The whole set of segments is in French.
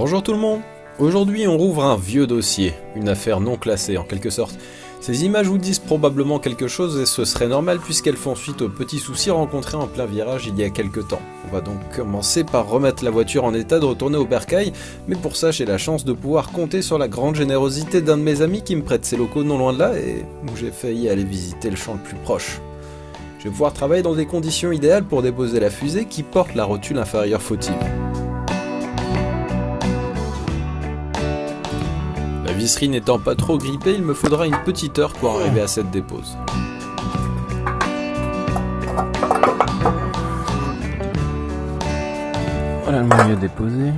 Bonjour tout le monde. Aujourd'hui on rouvre un vieux dossier, une affaire non classée en quelque sorte. Ces images vous disent probablement quelque chose et ce serait normal puisqu'elles font suite aux petits soucis rencontrés en plein virage il y a quelques temps. On va donc commencer par remettre la voiture en état de retourner au bercail, mais pour ça j'ai la chance de pouvoir compter sur la grande générosité d'un de mes amis qui me prête ses locaux non loin de là et où j'ai failli aller visiter le champ le plus proche. Je vais pouvoir travailler dans des conditions idéales pour déposer la fusée qui porte la rotule inférieure fautive. La visserie n'étant pas trop grippée, il me faudra une petite heure pour arriver à cette dépose. Voilà le milieu déposé. Et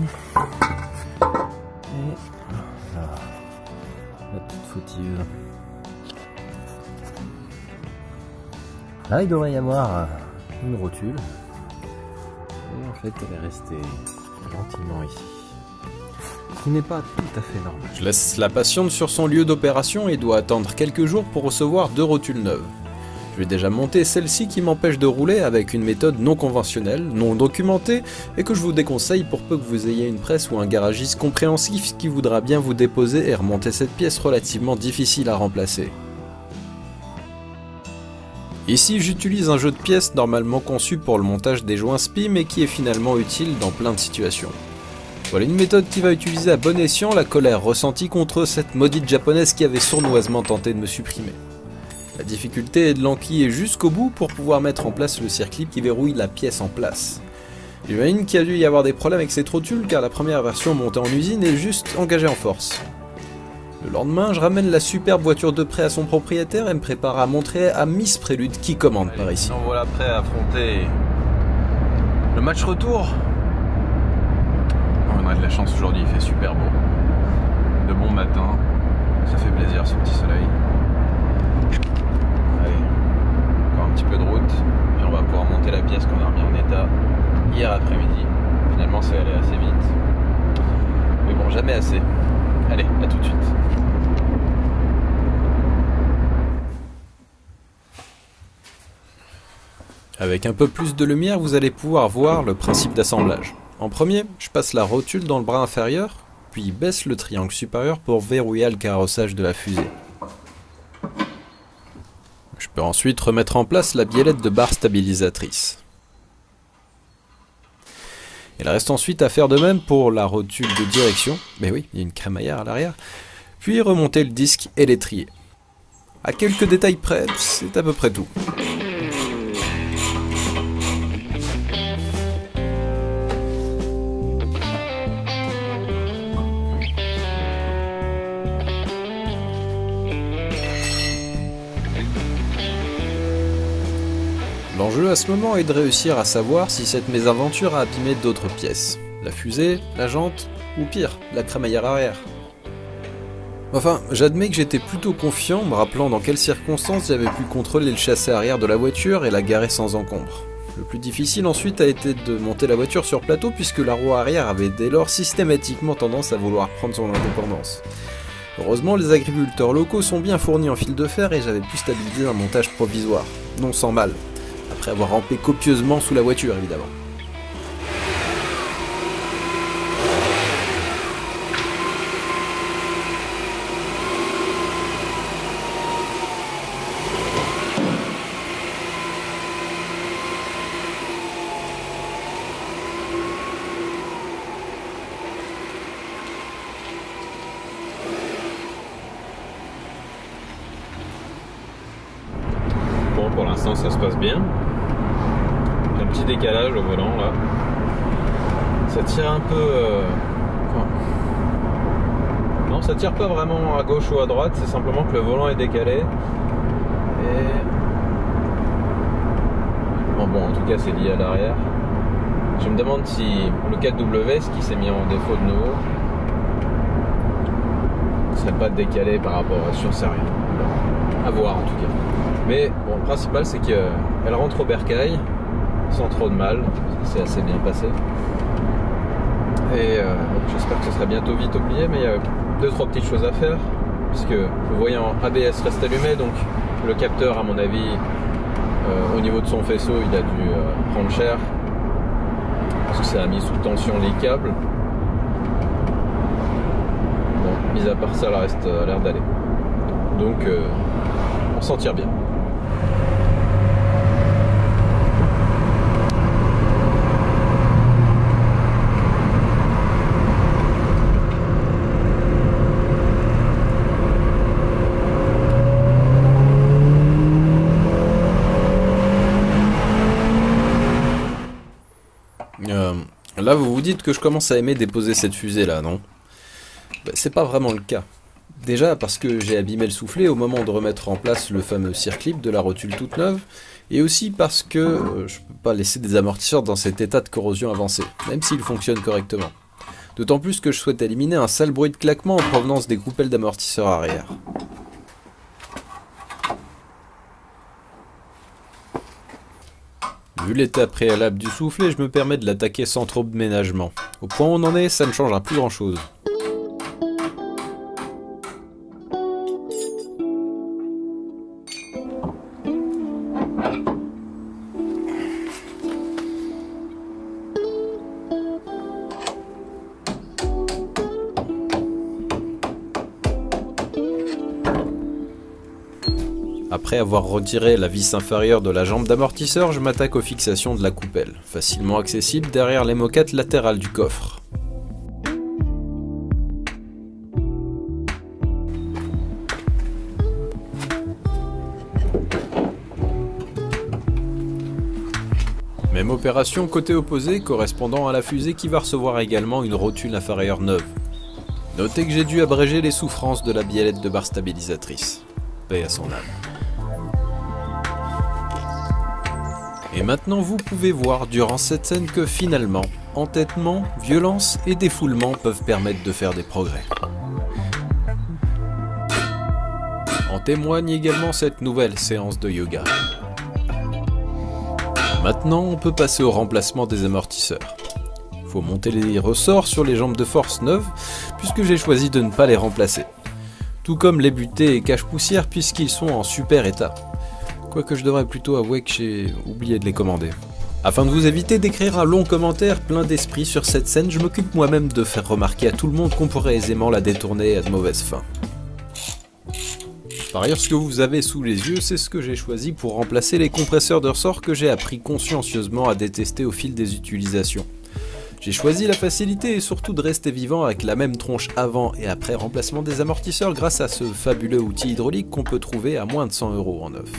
la petite fautive. Là il devrait y avoir une rotule. Et en fait elle est restée gentiment ici. Ce qui n'est pas tout à fait normal. Je laisse la patiente sur son lieu d'opération et dois attendre quelques jours pour recevoir 2 rotules neuves. Je vais déjà monter celle-ci qui m'empêche de rouler avec une méthode non conventionnelle, non documentée, et que je vous déconseille pour peu que vous ayez une presse ou un garagiste compréhensif qui voudra bien vous déposer et remonter cette pièce relativement difficile à remplacer. Ici j'utilise un jeu de pièces normalement conçu pour le montage des joints SPI mais qui est finalement utile dans plein de situations. Voilà une méthode qui va utiliser à bon escient la colère ressentie contre cette maudite japonaise qui avait sournoisement tenté de me supprimer. La difficulté est de l'enquiller jusqu'au bout pour pouvoir mettre en place le circlip qui verrouille la pièce en place. J'imagine qu'il y a dû y avoir des problèmes avec cette rotule car la première version montée en usine est juste engagée en force. Le lendemain, je ramène la superbe voiture de prêt à son propriétaire et me prépare à montrer à Miss Prélude qui commande par ici. Nous voilà prêts à affronter le match retour. On a de la chance aujourd'hui, il fait super beau. De bon matin, ça fait plaisir ce petit soleil. Allez, encore un petit peu de route, puis on va pouvoir monter la pièce qu'on a remis en état hier après-midi. Finalement, c'est allé assez vite. Mais bon, jamais assez. Allez, à tout de suite. Avec un peu plus de lumière, vous allez pouvoir voir le principe d'assemblage. En premier, je passe la rotule dans le bras inférieur, puis baisse le triangle supérieur pour verrouiller le carrossage de la fusée. Je peux ensuite remettre en place la biellette de barre stabilisatrice. Il reste ensuite à faire de même pour la rotule de direction, mais oui, il y a une crémaillère à l'arrière, puis remonter le disque et l'étrier. À quelques détails près, c'est à peu près tout. L'enjeu à ce moment est de réussir à savoir si cette mésaventure a abîmé d'autres pièces. La fusée, la jante, ou pire, la crémaillère arrière. Enfin, j'admets que j'étais plutôt confiant, me rappelant dans quelles circonstances j'avais pu contrôler le châssis arrière de la voiture et la garer sans encombre. Le plus difficile ensuite a été de monter la voiture sur plateau puisque la roue arrière avait dès lors systématiquement tendance à vouloir prendre son indépendance. Heureusement, les agriculteurs locaux sont bien fournis en fil de fer et j'avais pu stabiliser un montage provisoire, non sans mal. Après avoir rampé copieusement sous la voiture, évidemment. Bon, pour l'instant ça se passe bien. J'ai un petit décalage au volant là. Ça tire un peu... Non, ça tire pas vraiment à gauche ou à droite, c'est simplement que le volant est décalé. Et... Bon, en tout cas c'est lié à l'arrière. Je me demande si le 4W, ce qui s'est mis en défaut de nouveau, ne serait pas décalé par rapport à... J'en sais rien. À voir en tout cas. Mais bon, le principal c'est qu'elle rentre au bercail sans trop de mal, c'est assez bien passé. Et j'espère que ce sera bientôt vite oublié, mais il y a 2-3 petites choses à faire, puisque vous voyez en ABS reste allumé, donc le capteur à mon avis au niveau de son faisceau il a dû prendre cher, parce que ça a mis sous tension les câbles. Mis à part ça, le reste a l'air d'aller. Donc, on s'en tire bien. Là, vous vous dites que je commence à aimer déposer cette fusée là, non? C'est pas vraiment le cas. Déjà parce que j'ai abîmé le soufflet au moment de remettre en place le fameux circlip de la rotule toute neuve, et aussi parce que je peux pas laisser des amortisseurs dans cet état de corrosion avancée, même s'ils fonctionnent correctement. D'autant plus que je souhaite éliminer un sale bruit de claquement en provenance des coupelles d'amortisseurs arrière. Vu l'état préalable du soufflet, je me permets de l'attaquer sans trop de ménagement. Au point où on en est, ça ne changera plus grand chose. Après avoir retiré la vis inférieure de la jambe d'amortisseur, je m'attaque aux fixations de la coupelle, facilement accessible derrière les moquettes latérales du coffre. Même opération côté opposé, correspondant à la fusée qui va recevoir également une rotule inférieure neuve. Notez que j'ai dû abréger les souffrances de la biellette de barre stabilisatrice. Paix à son âme. Et maintenant vous pouvez voir durant cette scène que finalement, entêtement, violence et défoulement peuvent permettre de faire des progrès. En témoigne également cette nouvelle séance de yoga. Maintenant on peut passer au remplacement des amortisseurs. Faut monter les ressorts sur les jambes de force neuves puisque j'ai choisi de ne pas les remplacer. Tout comme les butées et cache-poussières puisqu'ils sont en super état. Quoique je devrais plutôt avouer que j'ai oublié de les commander. Afin de vous éviter d'écrire un long commentaire plein d'esprit sur cette scène, je m'occupe moi-même de faire remarquer à tout le monde qu'on pourrait aisément la détourner à de mauvaises fins. Par ailleurs, ce que vous avez sous les yeux, c'est ce que j'ai choisi pour remplacer les compresseurs de ressort que j'ai appris consciencieusement à détester au fil des utilisations. J'ai choisi la facilité et surtout de rester vivant avec la même tronche avant et après remplacement des amortisseurs grâce à ce fabuleux outil hydraulique qu'on peut trouver à moins de 100 € en neuf.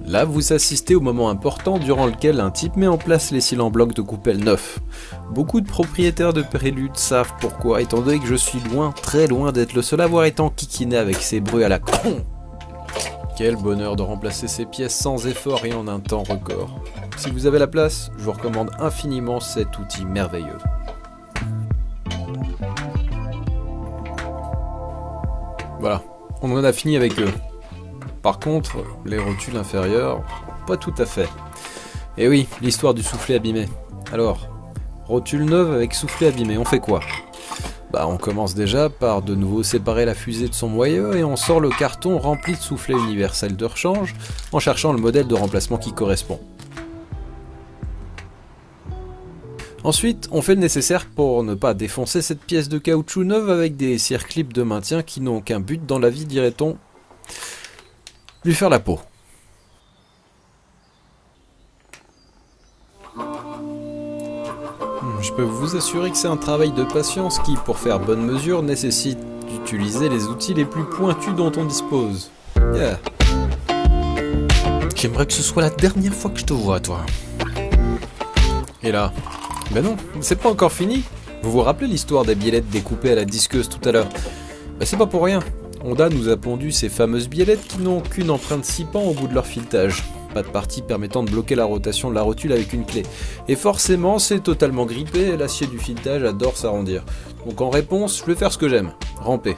Là, vous assistez au moment important durant lequel un type met en place les cils en bloc de coupelle neuf. Beaucoup de propriétaires de Prélude savent pourquoi, étant donné que je suis loin, très loin d'être le seul à avoir été enquiquiné avec ces bruits à la con. Quel bonheur de remplacer ces pièces sans effort et en un temps record. Si vous avez la place, je vous recommande infiniment cet outil merveilleux. Voilà, on en a fini avec eux. Par contre, les rotules inférieures, pas tout à fait. Et oui, l'histoire du soufflet abîmé. Alors, rotule neuve avec soufflet abîmé, on fait quoi? On commence déjà par de nouveau séparer la fusée de son moyeu et on sort le carton rempli de soufflets universels de rechange en cherchant le modèle de remplacement qui correspond. Ensuite, on fait le nécessaire pour ne pas défoncer cette pièce de caoutchouc neuve avec des circlips de maintien qui n'ont qu'un but dans la vie, dirait-on, lui faire la peau. Je peux vous assurer que c'est un travail de patience qui, pour faire bonne mesure, nécessite d'utiliser les outils les plus pointus dont on dispose. Yeah. J'aimerais que ce soit la dernière fois que je te vois, toi. Et là, ben non, c'est pas encore fini. Vous vous rappelez l'histoire des biellettes découpées à la disqueuse tout à l'heure? C'est pas pour rien. Honda nous a pondu ces fameuses biellettes qui n'ont qu'une empreinte 6 pans au bout de leur filetage. Pas de partie permettant de bloquer la rotation de la rotule avec une clé. Et forcément, c'est totalement grippé et l'acier du filetage adore s'arrondir. Donc en réponse, je vais faire ce que j'aime, ramper.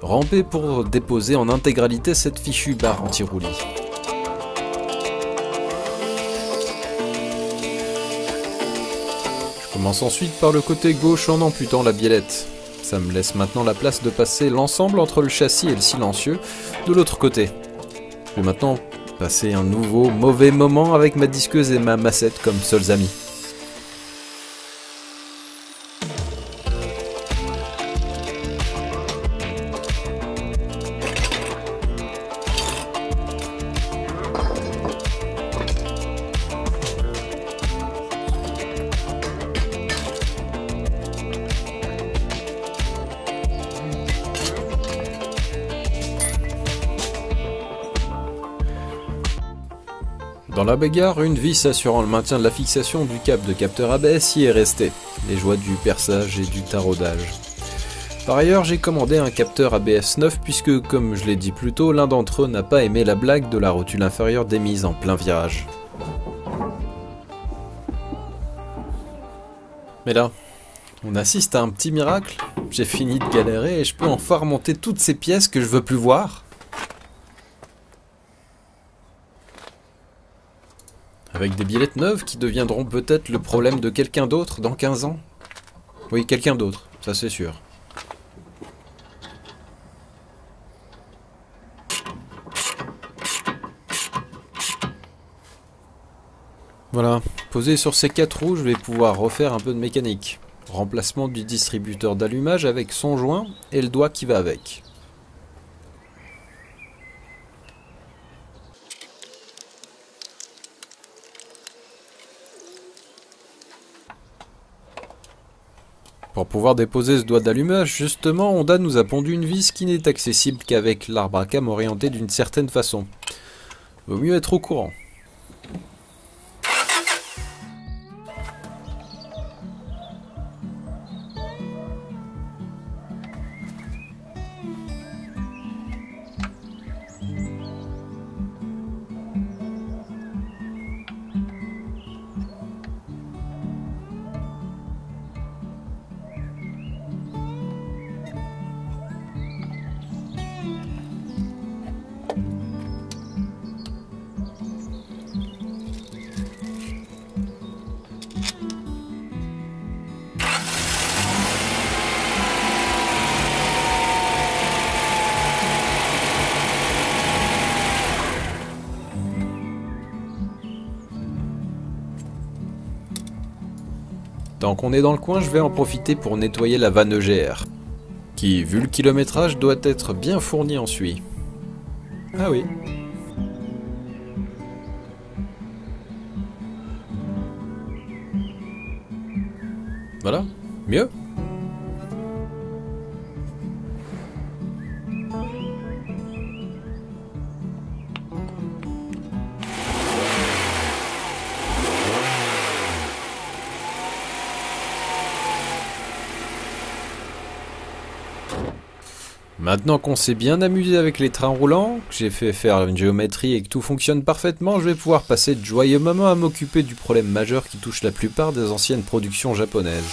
Ramper pour déposer en intégralité cette fichue barre anti-roulis. Je commence ensuite par le côté gauche en amputant la biellette. Ça me laisse maintenant la place de passer l'ensemble entre le châssis et le silencieux de l'autre côté. Je vais maintenant passer un nouveau mauvais moment avec ma disqueuse et ma massette comme seuls amis. Dans la bagarre, une vis assurant le maintien de la fixation du câble de capteur ABS y est restée. Les joies du perçage et du taraudage. Par ailleurs, j'ai commandé un capteur ABS 9 puisque, comme je l'ai dit plus tôt, l'un d'entre eux n'a pas aimé la blague de la rotule inférieure démise en plein virage. Mais là, on assiste à un petit miracle. J'ai fini de galérer et je peux enfin remonter toutes ces pièces que je veux plus voir. Avec des billettes neuves qui deviendront peut-être le problème de quelqu'un d'autre dans 15 ans. Oui, quelqu'un d'autre, ça c'est sûr. Voilà, posé sur ces 4 roues, je vais pouvoir refaire un peu de mécanique. Remplacement du distributeur d'allumage avec son joint et le doigt qui va avec. Pour pouvoir déposer ce doigt d'allumage, justement, Honda nous a pondu une vis qui n'est accessible qu'avec l'arbre à cam orienté d'une certaine façon. Vaut mieux être au courant. Tant qu'on est dans le coin, je vais en profiter pour nettoyer la vanne EGR, qui, vu le kilométrage, doit être bien fournie en suie. Ah oui. Voilà, mieux. Maintenant qu'on s'est bien amusé avec les trains roulants, que j'ai fait faire une géométrie et que tout fonctionne parfaitement, je vais pouvoir passer de joyeux moments à m'occuper du problème majeur qui touche la plupart des anciennes productions japonaises.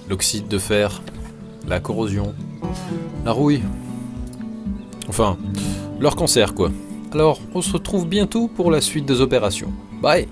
L'oxyde de fer, la corrosion, la rouille, enfin, leur cancer quoi. Alors, on se retrouve bientôt pour la suite des opérations. Bye!